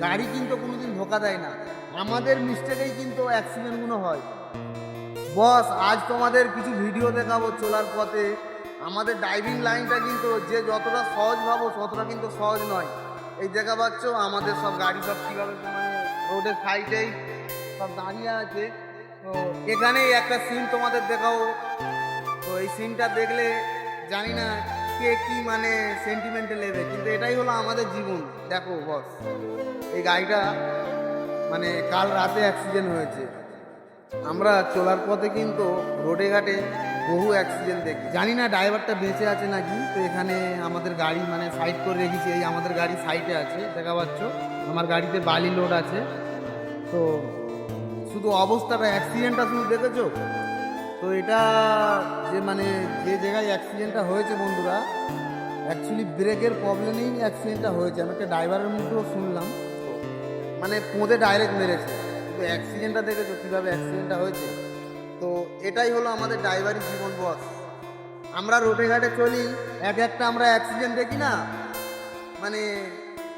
গাড়ি কিন্তু কোনোদিন ধোকা দেয় না, আমাদের মিস্টেকেই কিন্তু অ্যাক্সিডেন্টগুলো হয়। বস, আজ তোমাদের কিছু ভিডিও দেখাবো চলার পথে। আমাদের ড্রাইভিং লাইনটা কিন্তু যে যতটা সহজ ভাবো ততটা কিন্তু সহজ নয়। এই দেখা পাচ্ছ আমাদের সব গাড়ি সব কীভাবে মানে রোডের সাইডেই সব দাঁড়িয়ে আছে। তো এখানেই একটা সিন তোমাদের দেখাবো। তো এই সিনটা দেখলে জানি না কে কি মানে সেন্টিমেন্টে নেবে, কিন্তু এটাই হলো আমাদের জীবন। দেখো বস, এই গাড়িটা মানে কাল রাতে অ্যাক্সিডেন্ট হয়েছে। আমরা চলার পথে কিন্তু রোডে ঘাটে বহু অ্যাক্সিডেন্ট দেখি, জানি না ড্রাইভারটা বেঁচে আছে নাকি। তো এখানে আমাদের গাড়ি মানে সাইড করে রেখেছি, এই আমাদের গাড়ি সাইডে আছে দেখা পাচ্ছ, আমার গাড়িতে বালি লোড আছে। তো শুধু অবস্থাটা অ্যাক্সিডেন্টটা শুধু দেখেছো তো, এটা যে মানে যে জায়গায় অ্যাক্সিডেন্টটা হয়েছে বন্ধুরা, অ্যাকচুয়ালি ব্রেকের প্রবলেমেই অ্যাক্সিডেন্টটা হয়েছে। আমি একটা ড্রাইভারের মুখেও শুনলাম, মানে পোঁদে ডাইরেক্ট মেরেছে। কিন্তু অ্যাক্সিডেন্টটা দেখেছো কীভাবে অ্যাক্সিডেন্টটা হয়েছে। তো এটাই হলো আমাদের ড্রাইভারি জীবন বস। আমরা রোডে ঘাটে চলি, একটা আমরা অ্যাক্সিডেন্ট দেখি না, মানে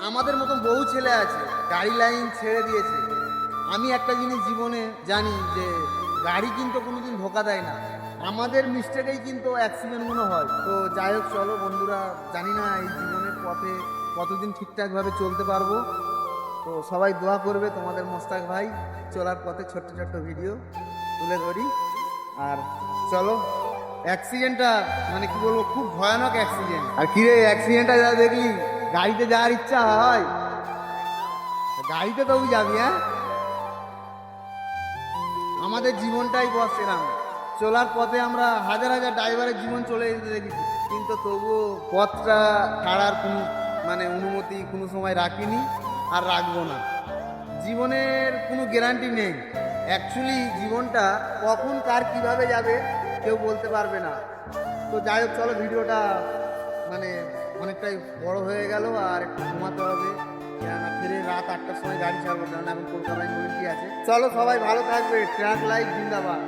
আমাদের মতন বহু ছেলে আছে গাড়ি লাইন ছেড়ে দিয়েছে। আমি একটা জিনিস জীবনে জানি যে গাড়ি কিন্তু কোনোদিন ধোকা দেয় না, আমাদের মিস্টেকেই কিন্তু অ্যাক্সিডেন্টগুলো হয়। তো যাই হোক, চলো বন্ধুরা, জানি না এই জীবনের পথে কতদিন ঠিকঠাকভাবে চলতে পারবো। তো সবাই দোয়া করবে, তোমাদের মোস্তাক ভাই চলার পথে ছোট্ট ছোট্ট ভিডিও তুলে ধরি। আর চলো, অ্যাক্সিডেন্টটা মানে কি বলবো, খুব ভয়ানক অ্যাক্সিডেন্ট। আর কিরে, অ্যাক্সিডেন্টটা যা দেখলি, গাড়িতে যাওয়ার ইচ্ছা হয়? গাড়িতে তো যাবি, হ্যাঁ? আমাদের জীবনটাই বস এরাম। চলার পথে আমরা হাজার হাজার ড্রাইভারের জীবন চলে যেতে দেখেছি, কিন্তু তবুও পথটা ছাড়ার কোনো মানে অনুমতি কোনো সময় রাখিনি, আর রাখবো না। জীবনের কোনো গ্যারান্টি নেই, অ্যাকচুয়ালি জীবনটা কখন কার কিভাবে যাবে কেউ বলতে পারবে না। তো যাই হোক, চলো, ভিডিওটা মানে অনেকটাই বড় হয়ে গেল, আর একটু ঘুমাতে হবে। ফিরে রাত 8টার সময় গাড়ি ছাড়বো, কারণ এখন কলকাতায় নদী আছে। চলো, সবাই ভালো থাকবে। ট্রাক লাইফ জিন্দাবাদ।